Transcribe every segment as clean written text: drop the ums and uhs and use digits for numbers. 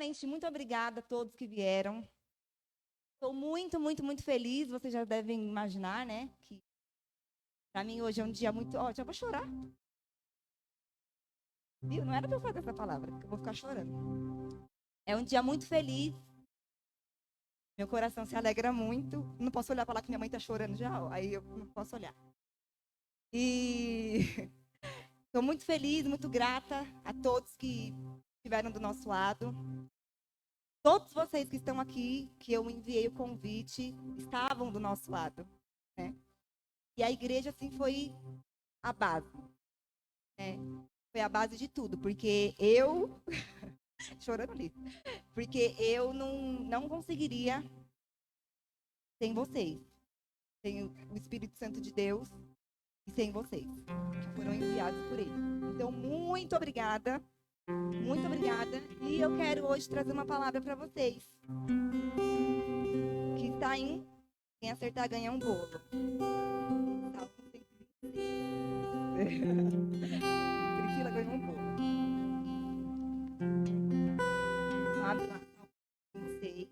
Primeiramente, muito obrigada a todos que vieram. Estou muito, muito, muito feliz. Vocês já devem imaginar, né? Que para mim hoje é um dia muito. Ó, já vou chorar. Viu? Não era para eu fazer essa palavra, porque eu vou ficar chorando. É um dia muito feliz. Meu coração se alegra muito. Não posso olhar para lá que minha mãe está chorando já, ó, aí eu não posso olhar. E estou muito feliz, muito grata a todos que estiveram do nosso lado. Todos vocês que estão aqui, que eu enviei o convite, estavam do nosso lado, né? E a igreja, assim, foi a base, né? Foi a base de tudo, porque eu... chorando ali. Porque eu não conseguiria sem vocês. Sem o Espírito Santo de Deus e sem vocês, que foram enviados por ele. Então, muito obrigada. Muito obrigada. E eu quero hoje trazer uma palavra para vocês. Que está em quem acertar ganha um bolo. Salmo 126. Priscila ganhou um bolo. Abre lá, Salmo 126.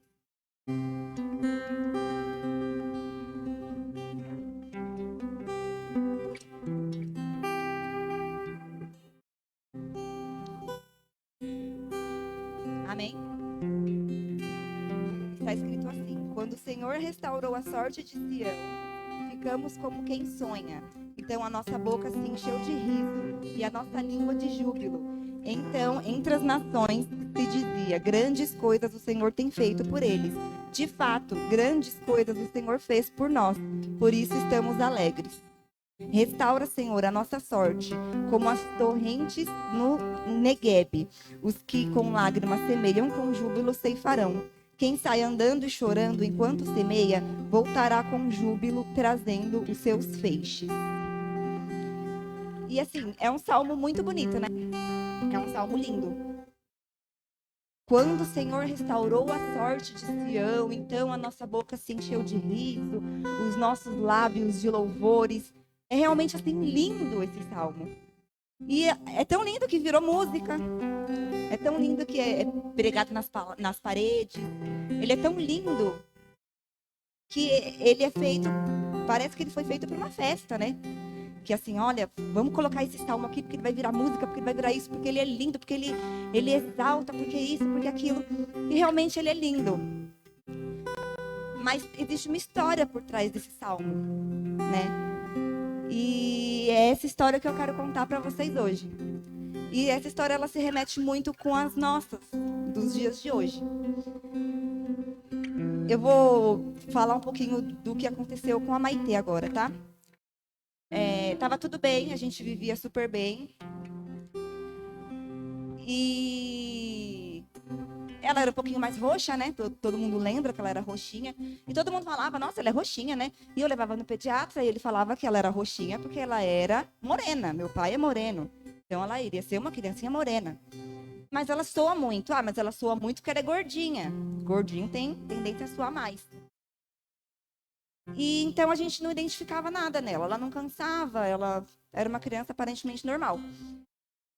Amém? Está escrito assim: quando o Senhor restaurou a sorte de Sião, ficamos como quem sonha. Então a nossa boca se encheu de riso e a nossa língua de júbilo. Então, entre as nações se dizia: grandes coisas o Senhor tem feito por eles. De fato, grandes coisas o Senhor fez por nós. Por isso estamos alegres. Restaura, Senhor, a nossa sorte, como as torrentes no Neguebe. Os que com lágrimas semeiam, com júbilo ceifarão. Quem sai andando e chorando enquanto semeia, voltará com júbilo, trazendo os seus feixes. E assim, é um salmo muito bonito, né? É um salmo lindo. Quando o Senhor restaurou a sorte de Sião, então a nossa boca se encheu de riso, os nossos lábios de louvores. É realmente assim lindo esse salmo. E é tão lindo que virou música. É tão lindo que é pregado nas paredes. Ele é tão lindo que ele é feito, parece que ele foi feito para uma festa, né? Que assim, olha, vamos colocar esse salmo aqui porque ele vai virar música, porque ele vai virar isso, porque ele é lindo, porque ele exalta, porque isso, porque aquilo. E realmente ele é lindo. Mas existe uma história por trás desse salmo, né? E é essa história que eu quero contar para vocês hoje. E essa história ela se remete muito com as nossas, dos dias de hoje. Eu vou falar um pouquinho do que aconteceu com a Maitê agora, tá? Tava tudo bem, a gente vivia super bem. E ela era um pouquinho mais roxa, né? Todo mundo lembra que ela era roxinha. E todo mundo falava, nossa, ela é roxinha, né? E eu levava no pediatra e ele falava que ela era roxinha porque ela era morena. Meu pai é moreno. Então ela iria ser uma criancinha morena. Mas ela soa muito. Ah, mas ela soa muito porque ela é gordinha. Gordinho tem tendência a soar mais. E então a gente não identificava nada nela. Ela não cansava, ela era uma criança aparentemente normal.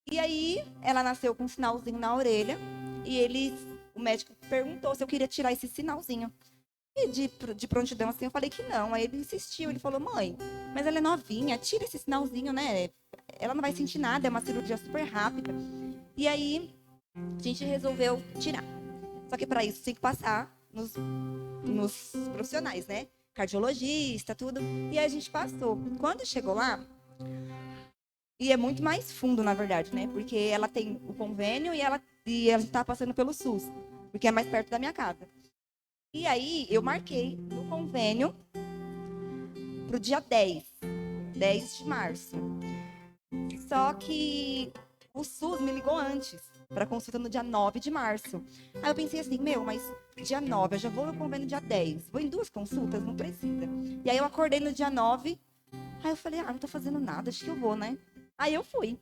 E aí ela nasceu com um sinalzinho na orelha e o médico perguntou se eu queria tirar esse sinalzinho. E de prontidão assim eu falei que não. Aí ele insistiu, ele falou: mãe, mas ela é novinha, tira esse sinalzinho, né? Ela não vai sentir nada, é uma cirurgia super rápida. E aí a gente resolveu tirar. Só que para isso tem que passar nos profissionais, né? Cardiologista, tudo. E aí a gente passou. Quando chegou lá, e é muito mais fundo, na verdade, né? Porque ela tem o convênio e ela está passando pelo SUS, porque é mais perto da minha casa. E aí eu marquei no convênio pro dia 10 de março. Só que o SUS me ligou antes, para consulta no dia 9 de março. Aí eu pensei assim, mas dia 9, eu já vou no convênio dia 10. Vou em 2 consultas? Não precisa. E aí eu acordei no dia 9, aí eu falei, não tô fazendo nada, acho que eu vou, né? Aí eu fui.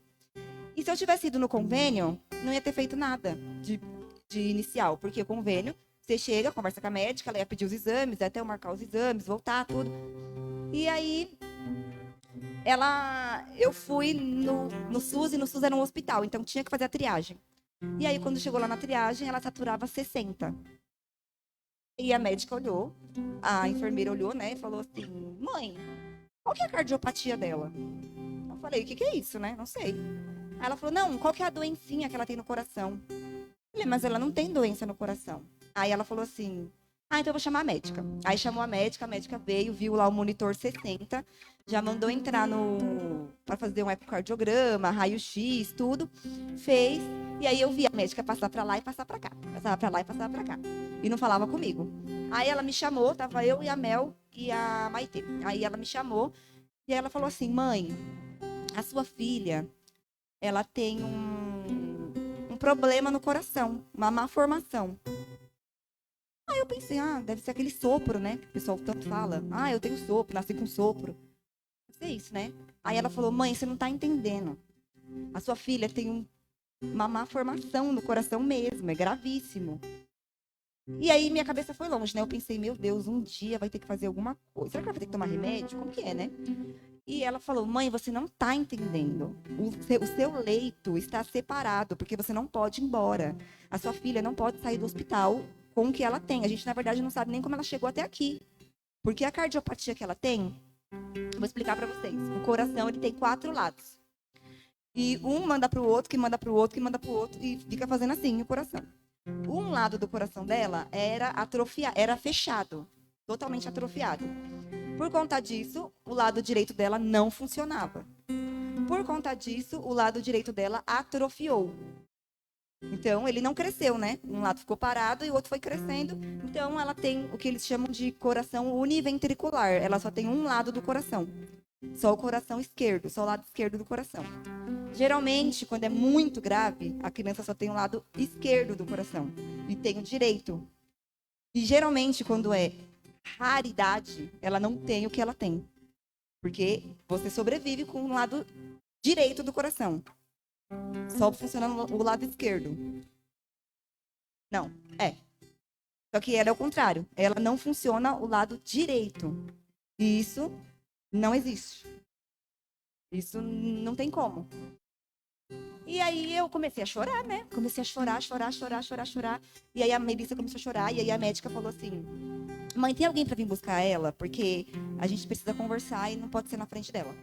E se eu tivesse ido no convênio, não ia ter feito nada de inicial, porque o convênio, você chega, conversa com a médica, ela ia pedir os exames, até eu marcar os exames, voltar, tudo. E aí, eu fui no SUS, e no SUS era um hospital, então tinha que fazer a triagem. E aí, quando chegou lá na triagem, ela saturava 60. E a médica olhou, a enfermeira olhou, né, e falou assim: mãe, qual que é a cardiopatia dela? Eu falei: o que que é isso, né? Não sei. Aí ela falou: não, qual que é a doencinha que ela tem no coração? Eu falei: mas ela não tem doença no coração. Aí ela falou assim: ah, então eu vou chamar a médica. Aí chamou a médica veio, viu lá o monitor 60, já mandou entrar no para fazer um ecocardiograma, raio-x, tudo. Fez. E aí eu vi a médica passar para lá e passar para cá. Passava para lá e passava para cá. E não falava comigo. Aí ela me chamou, tava eu e a Mel e a Maitê. Aí ela me chamou e aí ela falou assim: mãe, a sua filha, ela tem um problema no coração, uma má formação. Aí eu pensei: ah, deve ser aquele sopro, né? Que o pessoal tanto fala. Ah, eu tenho sopro, nasci com sopro. Deve ser isso, né? Aí ela falou: mãe, você não tá entendendo. A sua filha tem uma má formação no coração mesmo, é gravíssimo. E aí minha cabeça foi longe, né? Eu pensei: meu Deus, um dia vai ter que fazer alguma coisa. Será que ela vai ter que tomar remédio? Como que é, né? E ela falou: mãe, você não tá entendendo. O seu leito está separado, porque você não pode ir embora. A sua filha não pode sair do hospital com o que ela tem. A gente, na verdade, não sabe nem como ela chegou até aqui. Porque a cardiopatia que ela tem, vou explicar para vocês. O coração, ele tem 4 lados. E um manda pro outro, que manda pro outro, que manda pro outro, e fica fazendo assim o coração. Um lado do coração dela era atrofiado, era fechado, totalmente atrofiado. Por conta disso, o lado direito dela não funcionava. Por conta disso, o lado direito dela atrofiou. Então, ele não cresceu, né? Um lado ficou parado e o outro foi crescendo. Então, ela tem o que eles chamam de coração univentricular. Ela só tem um lado do coração. Só o coração esquerdo, só o lado esquerdo do coração. Geralmente, quando é muito grave, a criança só tem o lado esquerdo do coração e tem o direito. E geralmente, quando é raridade, ela não tem o que ela tem. Porque você sobrevive com o lado direito do coração. Só funcionando o lado esquerdo. Não, é. Só que ela é o contrário. Ela não funciona o lado direito. E isso não existe. Isso não tem como. E aí eu comecei a chorar, né? Comecei a chorar, chorar, chorar, chorar, chorar. E aí a Melissa começou a chorar. E aí a médica falou assim: mãe, tem alguém para vir buscar ela? Porque a gente precisa conversar e não pode ser na frente dela.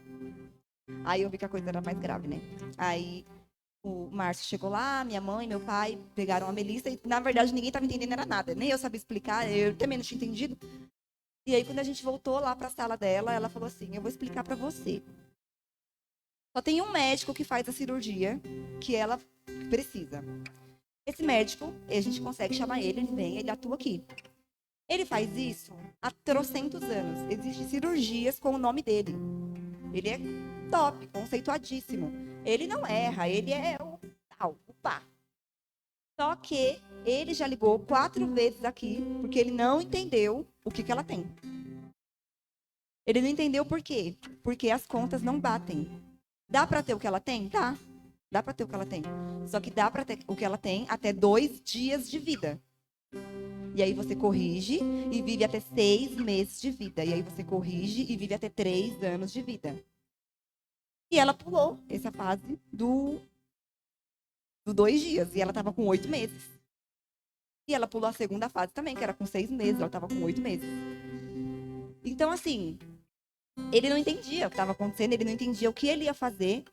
Aí eu vi que a coisa era mais grave, né? Aí o Márcio chegou lá, minha mãe, meu pai pegaram a Melissa e, na verdade, ninguém estava entendendo era nada. Nem eu sabia explicar, eu também não tinha entendido. E aí, quando a gente voltou lá para a sala dela, ela falou assim: eu vou explicar para você. Só tem um médico que faz a cirurgia que ela precisa. Esse médico, a gente consegue chamar ele, ele vem, ele atua aqui. Ele faz isso há trocentos anos. Existem cirurgias com o nome dele. Ele é top, conceituadíssimo. Ele não erra, ele é o tal, o pá. Só que ele já ligou 4 vezes aqui, porque ele não entendeu o que ela tem. Ele não entendeu por quê? Porque as contas não batem. Dá para ter o que ela tem? Dá. Dá para ter o que ela tem. Só que dá para ter o que ela tem até 2 dias de vida. E aí você corrige e vive até 6 meses de vida. E aí você corrige e vive até 3 anos de vida. E ela pulou essa fase do 2 dias. E ela estava com 8 meses. E ela pulou a segunda fase também, que era com 6 meses. Ela estava com 8 meses. Então, assim, ele não entendia o que estava acontecendo. Ele não entendia o que ele ia fazer.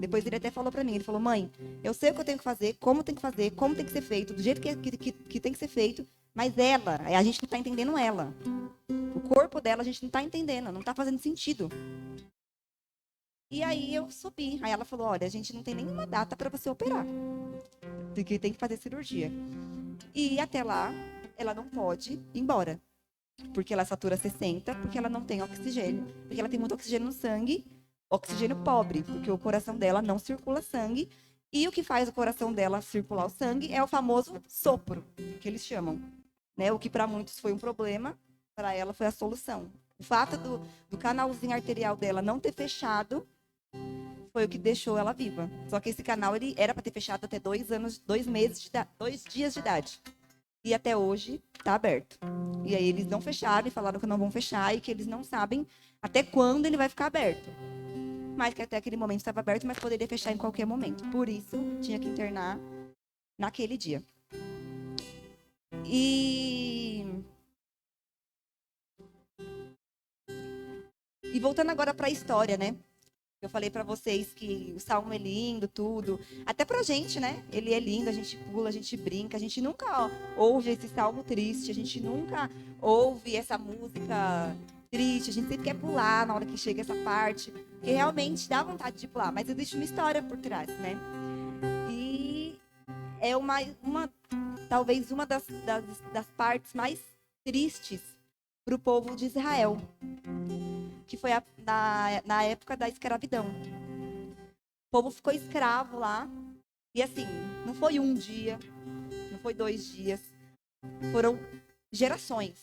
Depois ele até falou pra mim. Ele falou: mãe, eu sei o que eu tenho que fazer, como tem que fazer, como tem que ser feito, do jeito que tem que ser feito. Mas ela, a gente não tá entendendo ela. O corpo dela, a gente não tá entendendo. Não tá fazendo sentido. E aí eu subi. Aí ela falou: olha, a gente não tem nenhuma data para você operar. Porque tem que fazer cirurgia. E até lá, ela não pode ir embora. Porque ela satura 60, porque ela não tem oxigênio. Porque ela tem muito oxigênio no sangue, oxigênio pobre, porque o coração dela não circula sangue. E o que faz o coração dela circular o sangue é o famoso sopro, que eles chamam. Né? O que para muitos foi um problema, para ela foi a solução. O fato do canalzinho arterial dela não ter fechado foi o que deixou ela viva. Só que esse canal ele era para ter fechado até 2 anos, 2 meses, 2 dias de idade. E até hoje tá aberto. E aí eles não fecharam e falaram que não vão fechar e que eles não sabem até quando ele vai ficar aberto. Mas que até aquele momento estava aberto, mas poderia fechar em qualquer momento. Por isso, tinha que internar naquele dia. E voltando agora para a história, né? Eu falei para vocês que o salmo é lindo, tudo. Até pra gente, né? Ele é lindo, a gente pula, a gente brinca. A gente nunca ouve esse salmo triste. A gente nunca ouve essa música triste. A gente sempre quer pular na hora que chega essa parte. Porque realmente dá vontade de pular. Mas existe uma história por trás, né? E é talvez uma das partes mais tristes para o povo de Israel, que foi na época da escravidão. O povo ficou escravo lá, e assim, não foi um dia, não foi 2 dias, foram gerações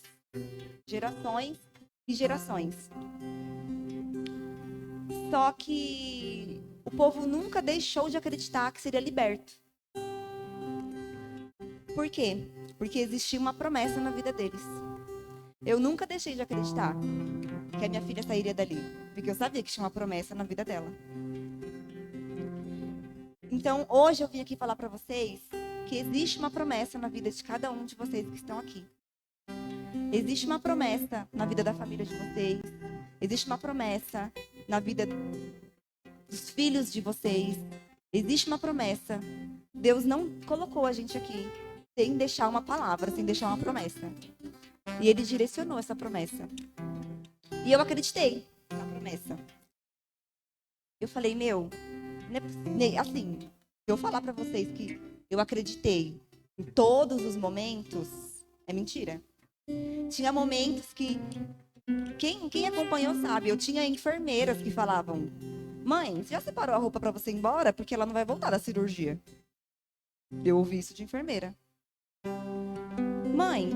e gerações. Só que o povo nunca deixou de acreditar que seria liberto. Por quê? Porque existia uma promessa na vida deles. Eu nunca deixei de acreditar que a minha filha sairia dali, porque eu sabia que tinha uma promessa na vida dela. Então, hoje eu vim aqui falar para vocês que existe uma promessa na vida de cada um de vocês que estão aqui. Existe uma promessa na vida da família de vocês. Existe uma promessa na vida dos filhos de vocês. Existe uma promessa. Deus não colocou a gente aqui sem deixar uma palavra, sem deixar uma promessa. E Ele direcionou essa promessa. E eu acreditei na promessa. Eu falei, assim, eu falar pra vocês que eu acreditei em todos os momentos, é mentira. Tinha momentos que, quem acompanhou sabe, eu tinha enfermeiras que falavam, mãe, você já separou a roupa pra você ir embora? Porque ela não vai voltar da cirurgia. Eu ouvi isso de enfermeira. Mãe,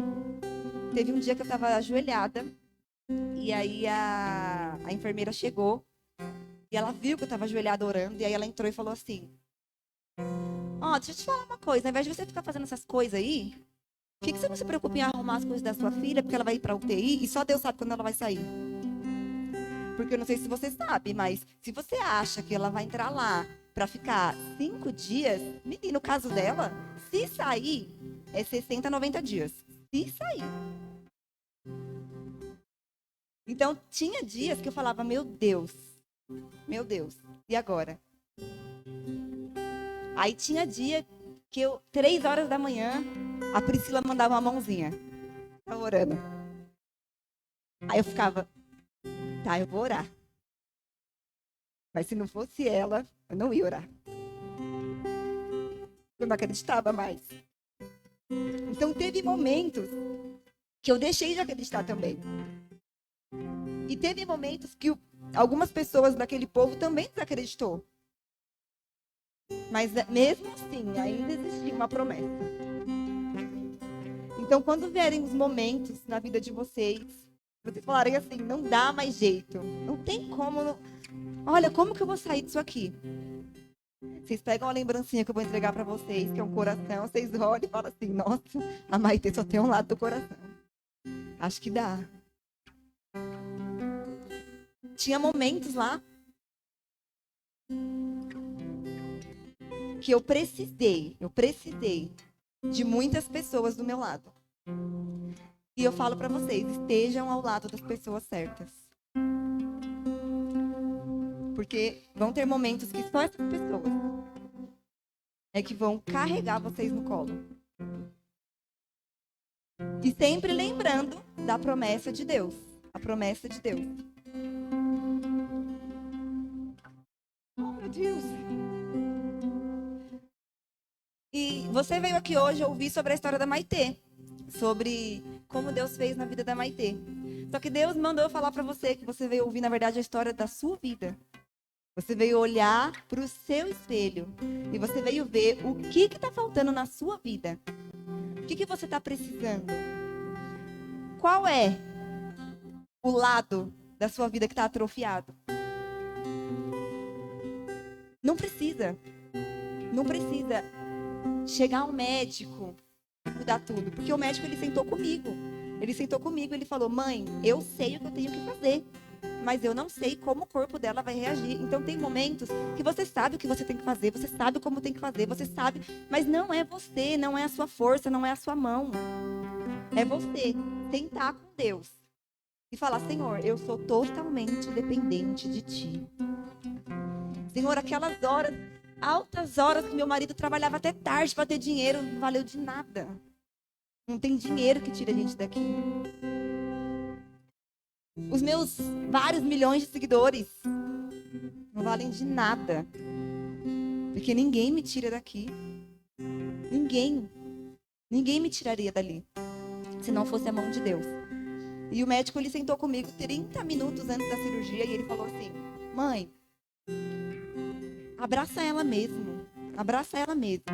teve um dia que eu tava ajoelhada, e aí a enfermeira chegou, e ela viu que eu tava ajoelhada orando, e aí ela entrou e falou assim, deixa eu te falar uma coisa, ao invés de você ficar fazendo essas coisas aí, por que você não se preocupa em arrumar as coisas da sua filha, porque ela vai ir pra UTI, e só Deus sabe quando ela vai sair. Porque eu não sei se você sabe, mas se você acha que ela vai entrar lá pra ficar 5 dias, menino, no caso dela, se sair, é 60, 90 dias. Se sair. Então, tinha dias que eu falava, meu Deus, e agora? Aí tinha dia que 3 horas da manhã, a Priscila mandava uma mãozinha. Tava orando. Aí eu ficava, tá, eu vou orar. Mas se não fosse ela, eu não ia orar. Eu não acreditava mais. Então teve momentos que eu deixei de acreditar também. E teve momentos que algumas pessoas daquele povo também desacreditou. Mas mesmo assim, ainda existia uma promessa. Então, quando vierem os momentos na vida de vocês falarem assim, não dá mais jeito. Não tem como. Olha, como que eu vou sair disso aqui? Vocês pegam uma lembrancinha que eu vou entregar para vocês, que é um coração. Vocês olham e falam assim, nossa, a Maitê só tem um lado do coração. Acho que dá. Tinha momentos lá que eu precisei de muitas pessoas do meu lado. E eu falo para vocês, estejam ao lado das pessoas certas. Porque vão ter momentos que só essas pessoas é que vão carregar vocês no colo. E sempre lembrando da promessa de Deus. A promessa de Deus. Oh, meu Deus. E você veio aqui hoje ouvir sobre a história da Maitê. Sobre como Deus fez na vida da Maitê. Só que Deus mandou eu falar para você que você veio ouvir, na verdade, a história da sua vida. Você veio olhar para o seu espelho. E você veio ver o que está faltando na sua vida. O que você está precisando. Qual é o lado da sua vida que está atrofiado? Não precisa chegar ao médico e mudar tudo. Porque o médico, ele sentou comigo. Ele falou, mãe, eu sei o que eu tenho que fazer. mas eu não sei como o corpo dela vai reagir. Então tem momentos que você sabe o que você tem que fazer, você sabe como tem que fazer, você sabe, mas não é você, não é a sua força, não é a sua mão. É você sentar com Deus e falar: Senhor, eu sou totalmente dependente de Ti. Senhor, aquelas horas, altas horas que meu marido trabalhava até tarde para ter dinheiro, não valeu de nada. Não tem dinheiro que tire a gente daqui. Os meus vários milhões de seguidores não valem de nada. Porque ninguém me tira daqui. Ninguém. Ninguém me tiraria dali. Se não fosse a mão de Deus. E o médico, ele sentou comigo 30 minutos antes da cirurgia e ele falou assim: mãe, abraça ela mesmo. Abraça ela mesmo.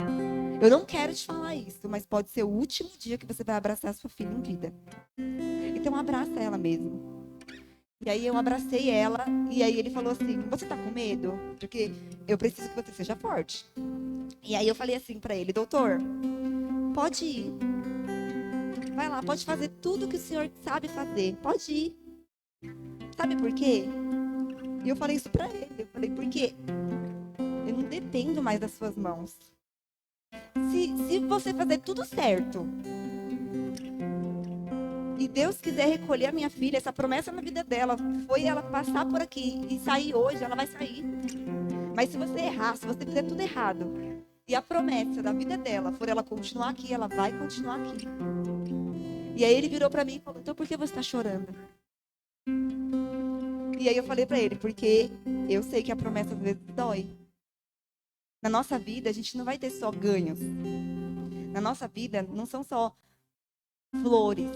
Eu não quero te falar isso, mas pode ser o último dia que você vai abraçar a sua filha em vida. Então abraça ela mesmo. E aí eu abracei ela e aí ele falou assim: você tá com medo? Porque eu preciso que você seja forte. E aí eu falei assim pra ele: doutor, pode ir. Vai lá, pode fazer tudo que o senhor sabe fazer. Pode ir. Sabe por quê? E eu falei isso pra ele. Eu falei: porque eu não dependo mais das suas mãos. Se você fazer tudo certo e Deus quiser recolher a minha filha, essa promessa na vida dela foi ela passar por aqui e sair hoje, ela vai sair. Mas se você errar, se você fizer tudo errado e a promessa da vida dela for ela continuar aqui, ela vai continuar aqui. E aí ele virou pra mim e falou: então por que você tá chorando? E aí eu falei pra ele: porque eu sei que a promessa às vezes dói. Na nossa vida a gente não vai ter só ganhos. Na nossa vida não são só flores,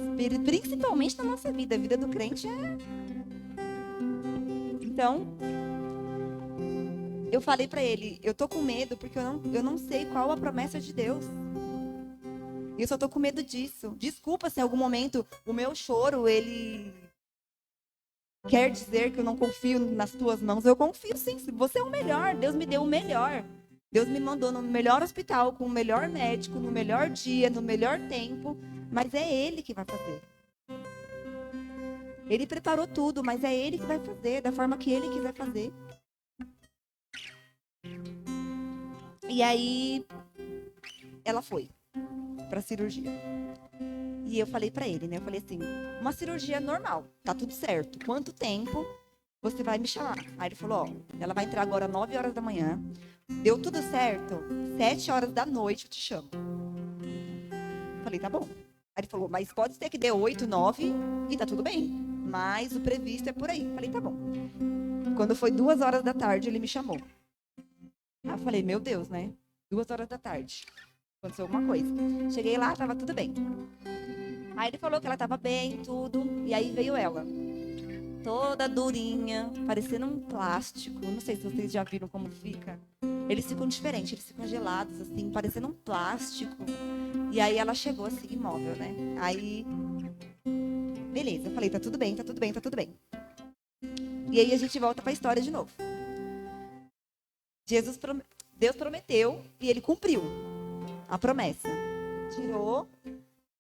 principalmente na nossa vida. A vida do crente é... Então, eu falei pra ele: eu tô com medo porque eu não sei qual a promessa de Deus. E eu só tô com medo disso. Desculpa se em algum momento o meu choro, ele quer dizer que eu não confio nas tuas mãos. Eu confio sim, você é o melhor. Deus me deu o melhor. Deus me mandou no melhor hospital, com o melhor médico, no melhor dia, no melhor tempo. Mas é Ele que vai fazer. Ele preparou tudo, mas é Ele que vai fazer, da forma que Ele quiser fazer. E aí, ela foi pra cirurgia. E eu falei pra ele, né? Eu falei assim: uma cirurgia normal, tá tudo certo. Quanto tempo você vai me chamar? Aí ele falou: ó, ela vai entrar agora 9 horas da manhã. Deu tudo certo, 7 horas da noite eu te chamo. Falei: tá bom. Aí ele falou: mas pode ser que dê 8, 9 e tá tudo bem. Mas o previsto é por aí. Falei: tá bom. Quando foi 2 horas da tarde, ele me chamou. Aí eu falei: meu Deus, né? 2 horas da tarde. Aconteceu alguma coisa. Cheguei lá, tava tudo bem. Aí ele falou que ela tava bem, tudo. E aí veio ela. Toda durinha, parecendo um plástico. Não sei se vocês já viram como fica. Eles ficam diferentes, eles ficam gelados, assim, parecendo um plástico. E aí ela chegou assim, imóvel, né? Aí, beleza, eu falei: tá tudo bem, tá tudo bem, tá tudo bem. E aí a gente volta pra história de novo. Deus prometeu e ele cumpriu a promessa. Tirou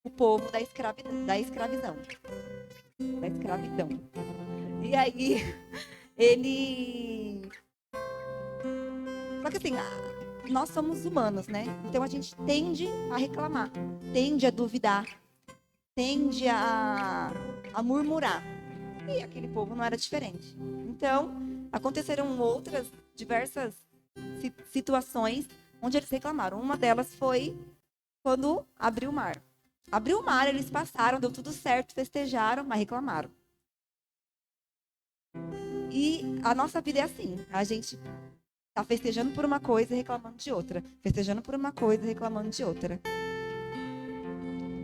o povo da escravidão. Da escravidão. E aí, ele... Só que assim, nós somos humanos, né? Então a gente tende a reclamar, tende a duvidar, tende a murmurar. E aquele povo não era diferente. Então, aconteceram outras diversas situações onde eles reclamaram. Uma delas foi quando abriu o mar. Abriu o mar, eles passaram, deu tudo certo, festejaram, mas reclamaram. E a nossa vida é assim. A gente tá festejando por uma coisa e reclamando de outra. Festejando por uma coisa e reclamando de outra.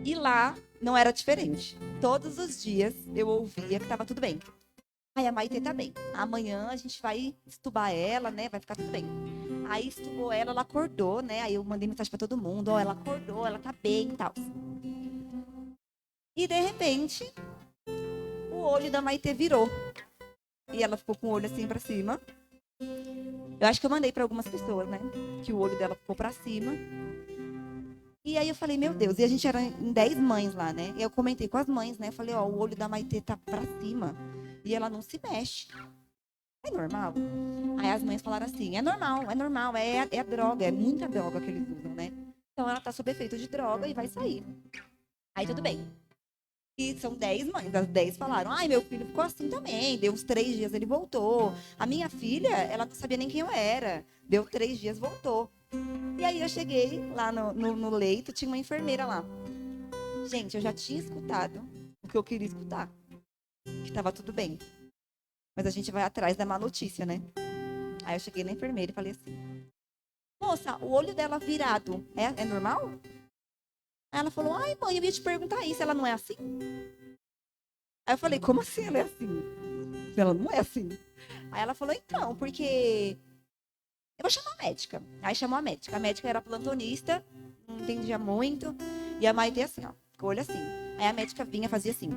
E lá não era diferente. Todos os dias eu ouvia que tava tudo bem. Aí a Maitê tá bem. Amanhã a gente vai estubar ela, né? Vai ficar tudo bem. Aí estubou ela, ela acordou, né? Aí eu mandei mensagem pra todo mundo: ó, ela acordou, ela tá bem e tal. E de repente, o olho da Maitê virou. E ela ficou com o olho assim pra cima. Eu acho que eu mandei pra algumas pessoas, né? Que o olho dela ficou pra cima. E aí eu falei: meu Deus. E a gente era em 10 mães lá, né? E eu comentei com as mães, né? Eu falei: ó, o olho da Maitê tá pra cima. e ela não se mexe. É normal? Aí as mães falaram assim, é normal, é a droga, é muita droga que eles usam, né? Então ela tá sob efeito de droga e vai sair. Aí tudo bem. E são 10 mães, as 10 falaram, ai, meu filho ficou assim também, deu uns 3 dias, ele voltou. A minha filha, ela não sabia nem quem eu era, deu 3 dias, voltou. E aí eu cheguei lá no leito, tinha uma enfermeira lá. Gente, eu já tinha escutado o que eu queria escutar, que tava tudo bem. Mas a gente vai atrás da má notícia, né? Aí eu cheguei na enfermeira e falei assim, moça, o olho dela virado é normal? Aí ela falou, ai mãe, eu ia te perguntar isso, ela não é assim? Aí eu falei, como assim ela é assim? Ela não é assim. Aí ela falou, então, porque eu vou chamar a médica. Aí chamou a médica. A médica era plantonista, não entendia muito. E a Maitê assim, ó, com o olho assim. Aí a médica vinha, fazia assim.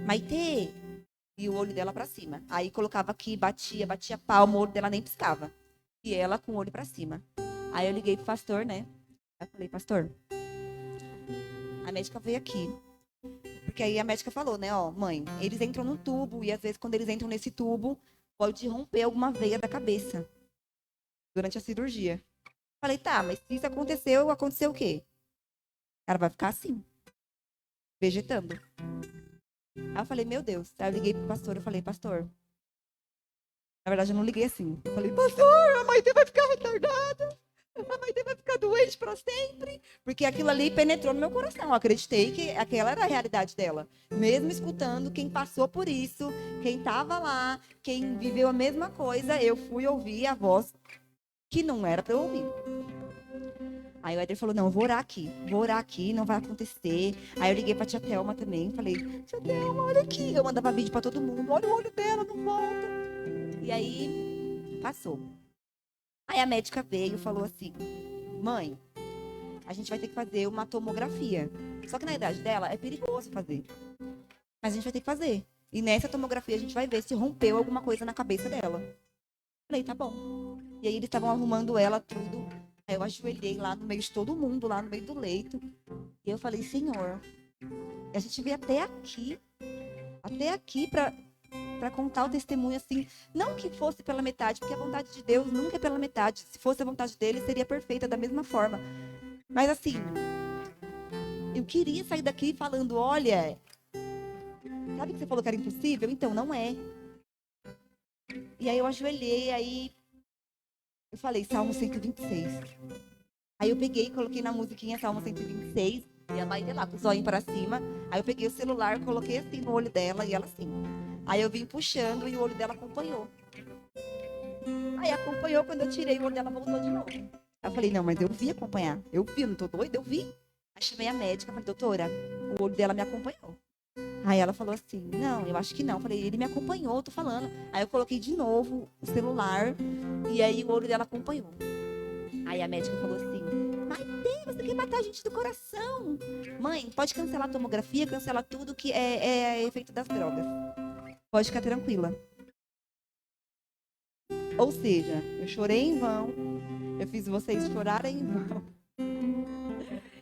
Maitê! E o olho dela pra cima. Aí colocava aqui, batia palma, o olho dela nem piscava. E ela com o olho pra cima. Aí eu liguei pro pastor, né? Aí eu falei, pastor, a médica veio aqui. Porque aí a médica falou, né, ó, mãe, eles entram no tubo e às vezes quando eles entram nesse tubo, pode romper alguma veia da cabeça durante a cirurgia. Falei, tá, mas se isso aconteceu, aconteceu o quê? Ela vai ficar assim, vegetando. Aí eu falei, meu Deus. Aí eu liguei pro pastor, eu falei, pastor. Na verdade, eu não liguei assim. Eu falei, pastor, a mãe dele vai ficar retardada. A mãe dele vai ficar doente pra sempre. Porque aquilo ali penetrou no meu coração. Eu acreditei que aquela era a realidade dela. Mesmo escutando quem passou por isso, quem tava lá, quem viveu a mesma coisa, eu fui ouvir a voz que não era pra eu ouvir. Aí o Éder falou, não, vou orar aqui, não vai acontecer. Aí eu liguei pra tia Thelma também, falei, tia Thelma, olha aqui. Eu mandava vídeo pra todo mundo, olha o olho dela, não volta. E aí, passou. Aí a médica veio e falou assim, mãe, a gente vai ter que fazer uma tomografia. Só que na idade dela é perigoso fazer. Mas a gente vai ter que fazer. E nessa tomografia a gente vai ver se rompeu alguma coisa na cabeça dela. Falei, tá bom. E aí eles estavam arrumando ela tudo. Aí eu ajoelhei lá no meio de todo mundo, lá no meio do leito. E eu falei, Senhor, a gente veio até aqui para contar o testemunho assim, não que fosse pela metade, porque a vontade de Deus nunca é pela metade. Se fosse a vontade dele, seria perfeita da mesma forma. Mas assim, eu queria sair daqui falando, olha, sabe que você falou que era impossível? Então, não é. E aí eu ajoelhei, aí eu falei, Salmo 126. Aí eu peguei, coloquei na musiquinha Salmo 126, e a Maíra lá com os olhos para cima. Aí eu peguei o celular, coloquei assim no olho dela, e ela assim. Aí eu vim puxando e o olho dela acompanhou. Aí acompanhou, quando eu tirei, o olho dela voltou de novo. Aí eu falei, não, mas eu vi acompanhar. Eu vi, eu não tô doida, eu vi. Aí chamei a médica, falei, doutora, o olho dela me acompanhou. Aí ela falou assim, não, eu acho que não. Eu falei, ele me acompanhou, tô falando. Aí eu coloquei de novo o celular, e aí o olho dela acompanhou. Aí a médica falou assim, mas Deus, você quer matar a gente do coração. Mãe, pode cancelar a tomografia, cancelar tudo que é efeito das drogas. Pode ficar tranquila. Ou seja, eu chorei em vão, eu fiz vocês chorarem em vão.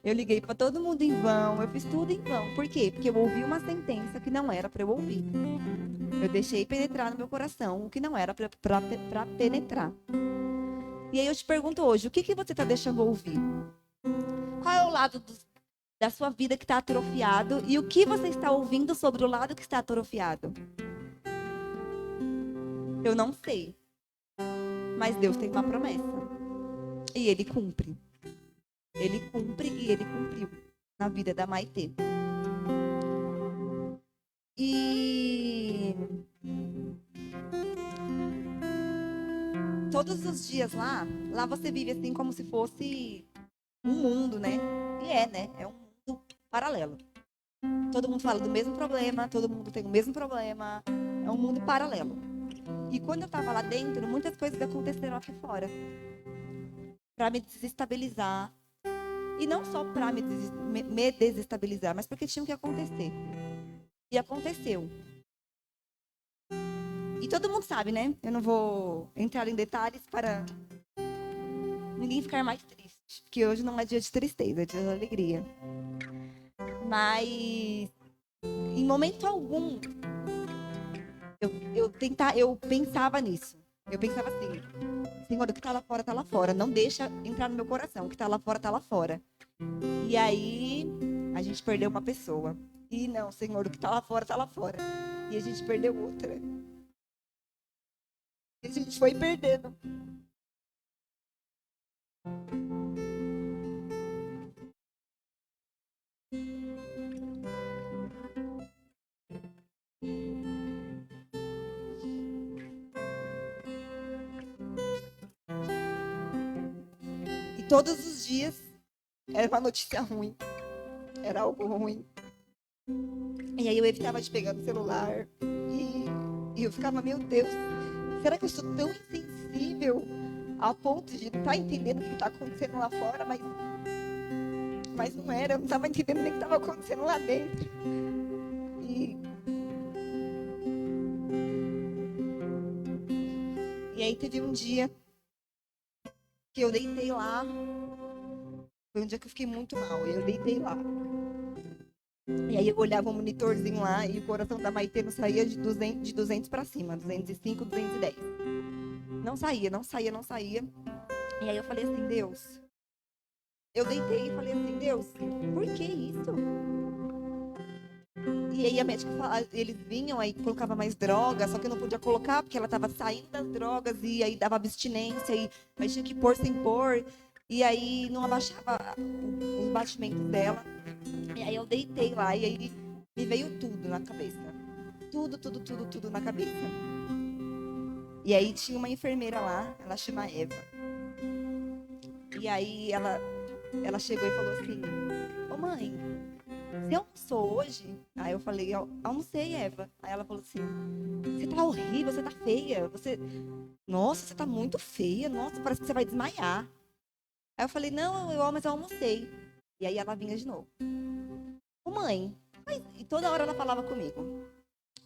Eu liguei para todo mundo em vão, eu fiz tudo em vão. Por quê? Porque eu ouvi uma sentença que não era para eu ouvir. Eu deixei penetrar no meu coração o que não era para penetrar. E aí eu te pergunto hoje, o que você está deixando ouvir? Qual é o lado da sua vida que está atrofiado e o que você está ouvindo sobre o lado que está atrofiado? Eu não sei. Mas Deus tem uma promessa. E Ele cumpre. Ele cumpre e Ele cumpriu na vida da Maitê. E todos os dias lá você vive assim como se fosse um mundo, né? E né? É um mundo paralelo. Todo mundo fala do mesmo problema, todo mundo tem o mesmo problema. É um mundo paralelo. E quando eu tava lá dentro, muitas coisas aconteceram aqui fora. Pra me desestabilizar. E não só pra me desestabilizar, mas porque tinha que acontecer. E aconteceu. E todo mundo sabe, né? Eu não vou entrar em detalhes para ninguém ficar mais triste. Porque hoje não é dia de tristeza, é dia de alegria. Mas, em momento algum, Eu pensava nisso. Eu pensava assim, Senhor, o que tá lá fora, tá lá fora. Não deixa entrar no meu coração. O que tá lá fora, tá lá fora. E aí, a gente perdeu uma pessoa. E não, Senhor, o que tá lá fora, tá lá fora. E a gente perdeu outra. E a gente foi perdendo. E todos os dias era uma notícia ruim. Era algo ruim. E aí eu evitava de pegar no celular. E eu ficava, meu Deus, será que eu sou tão insensível a ponto de não estar entendendo o que está acontecendo lá fora? Mas não era, eu não estava entendendo nem o que estava acontecendo lá dentro. E, e aí teve um dia que eu deitei lá. Foi um dia que eu fiquei muito mal. Eu deitei lá. E aí eu olhava o monitorzinho lá e o coração da Maitê não saía de 200 para cima. 205, 210. Não saía, não saía, não saía. E aí eu falei assim, Deus. Eu deitei e falei assim, Deus, por que isso? E aí a médica, eles vinham, aí colocava mais droga, só que eu não podia colocar porque ela estava saindo das drogas e aí dava abstinência e aí tinha que pôr sem pôr. E aí não abaixava os batimentos dela. E aí eu deitei lá e aí me veio tudo na cabeça. Tudo, tudo, tudo, tudo na cabeça. E aí tinha uma enfermeira lá, ela chama Eva. E aí ela chegou e falou assim, ô mãe, você almoçou hoje? Aí eu falei, almocei, Eva. Aí ela falou assim, você tá horrível, você tá feia. Nossa, você tá muito feia. Nossa, parece que você vai desmaiar. Aí eu falei, não, mas eu almocei. E aí ela vinha de novo. Ô mãe, e toda hora ela falava comigo.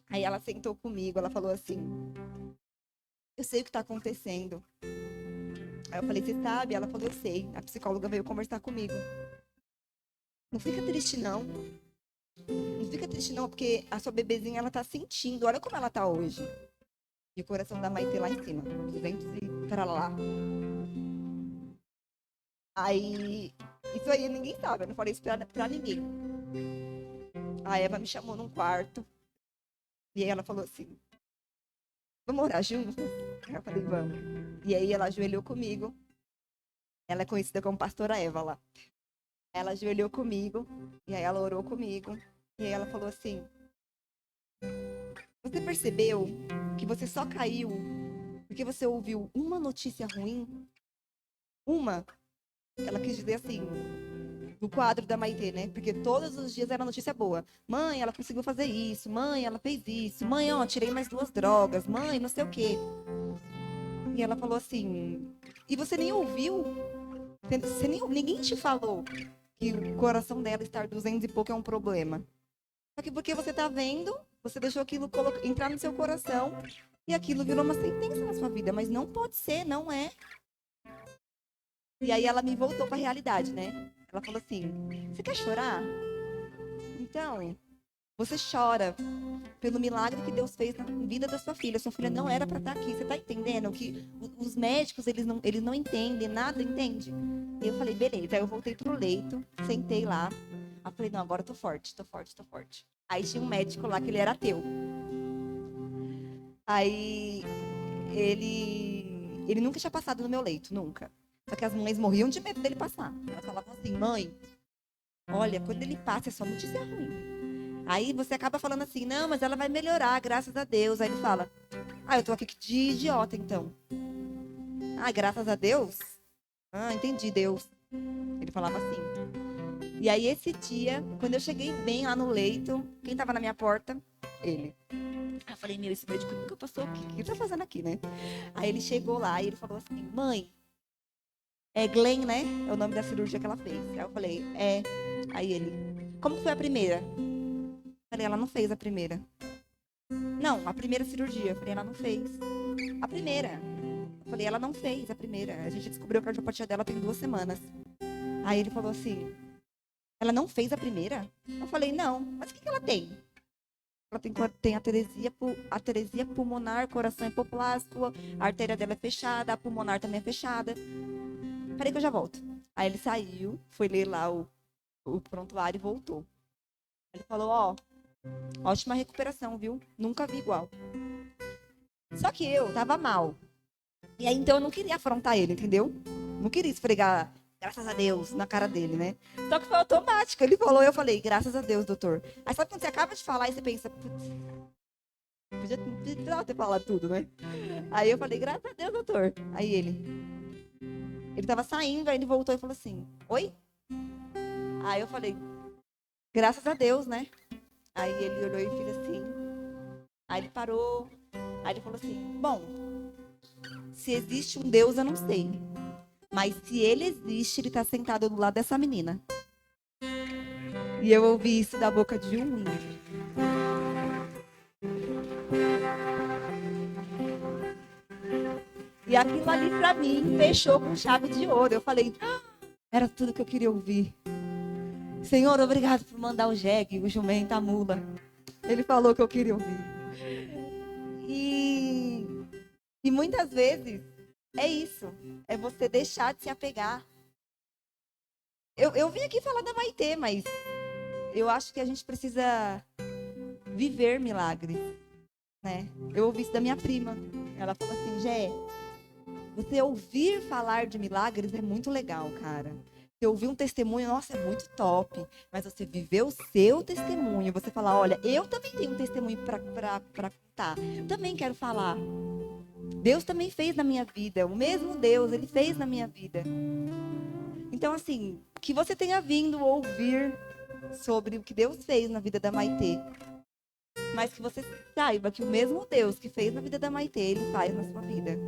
Aí ela sentou comigo, ela falou assim, eu sei o que tá acontecendo. Aí eu falei, você sabe? Ela falou, eu sei. A psicóloga veio conversar comigo. Não fica triste, não. Não fica triste, não, porque a sua bebezinha, ela tá sentindo. Olha como ela tá hoje. E o coração da Maitê lá em cima. 200 e pra lá. Aí, isso aí ninguém sabe. Eu não falei isso pra ninguém. A Eva me chamou num quarto. E aí ela falou assim, vamos orar juntos? Aí eu falei, vamos. E aí ela ajoelhou comigo. Ela é conhecida como Pastora Eva lá. Ela ajoelhou comigo. E aí ela orou comigo. E aí ela falou assim, você percebeu que você só caiu porque você ouviu uma notícia ruim? Uma? Ela quis dizer assim, no quadro da Maitê, né? Porque todos os dias era notícia boa. Mãe, ela conseguiu fazer isso. Mãe, ela fez isso. Mãe, ó, tirei mais 2 drogas. Mãe, não sei o quê. E ela falou assim, e você nem ouviu? Ninguém te falou que o coração dela estar 200 e pouco é um problema. Só que porque você tá vendo, você deixou aquilo entrar no seu coração e aquilo virou uma sentença na sua vida. Mas não pode ser, não é. E aí ela me voltou para a realidade, né? Ela falou assim, você quer chorar? Então, você chora pelo milagre que Deus fez na vida da sua filha. Sua filha não era para estar aqui. Você tá entendendo que os médicos, eles não entendem, nada entende? E eu falei, beleza. Aí eu voltei pro leito, sentei lá. Aí eu falei, não, agora eu tô forte, tô forte, tô forte. Aí tinha um médico lá que ele era ateu. Aí ele nunca tinha passado no meu leito, nunca. Só que as mães morriam de medo dele passar. Elas falavam assim, mãe, olha, quando ele passa é só notícia ruim. Aí você acaba falando assim, não, mas ela vai melhorar, graças a Deus. Aí ele fala, eu tô aqui de idiota, então. Graças a Deus? Entendi, Deus. Ele falava assim. E aí esse dia, quando eu cheguei bem lá no leito, quem tava na minha porta? Ele. Aí eu falei, meu, esse médico nunca passou aqui. O que ele tá fazendo aqui, né? Aí ele chegou lá e ele falou assim, mãe, é Glenn, né? É o nome da cirurgia que ela fez. Aí eu falei, é. Aí ele, como foi a primeira? Eu falei, ela não fez a primeira. Não, a primeira cirurgia. Eu falei, ela não fez. A primeira. Eu falei, ela não fez a primeira. A gente descobriu a cardiopatia dela tem 2 semanas. Aí ele falou assim, ela não fez a primeira? Eu falei, não. Mas o que ela tem? Ela tem atresia pulmonar, coração hipoplástico, a artéria dela é fechada, a pulmonar também é fechada. Peraí que eu já volto. Aí ele saiu, foi ler lá o prontuário e voltou. Ele falou, ó, ótima recuperação, viu? Nunca vi igual. Só que eu tava mal. E aí, então, eu não queria afrontar ele, entendeu? Não queria esfregar, graças a Deus, na cara dele, né? Só que foi automático. Ele falou, eu falei, graças a Deus, doutor. Aí sabe quando você acaba de falar e você pensa, putz, podia ter falado tudo, né? Aí eu falei, graças a Deus, doutor. Aí ele tava saindo, aí ele voltou e falou assim, oi? Aí eu falei, graças a Deus, né? Aí ele olhou e fez assim. Aí ele parou. Aí ele falou assim, bom, se existe um Deus, eu não sei. Mas se ele existe, ele tá sentado do lado dessa menina. E eu ouvi isso da boca de um índio. E aquilo ali pra mim fechou com chave de ouro. Eu falei, era tudo que eu queria ouvir. Senhor, obrigado por mandar o jegue, o jumento, a mula. Ele falou que eu queria ouvir. E muitas vezes é isso. É você deixar de se apegar. Eu vim aqui falar da Maitê, mas eu acho que a gente precisa viver milagres, né? Eu ouvi isso da minha prima. Ela falou assim, Gé, você ouvir falar de milagres é muito legal, cara. Você ouvir um testemunho, nossa, é muito top. Mas você viver o seu testemunho, você falar, olha, eu também tenho um testemunho para contar. Eu também quero falar. Deus também fez na minha vida. O mesmo Deus, ele fez na minha vida. Então, assim, que você tenha vindo ouvir sobre o que Deus fez na vida da Maitê. Mas que você saiba que o mesmo Deus que fez na vida da Maitê, ele faz na sua vida.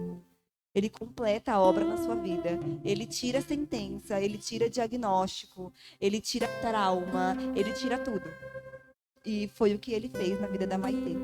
Ele completa a obra na sua vida. Ele tira a sentença, ele tira diagnóstico, ele tira trauma, ele tira tudo. E foi o que ele fez na vida da Maitê.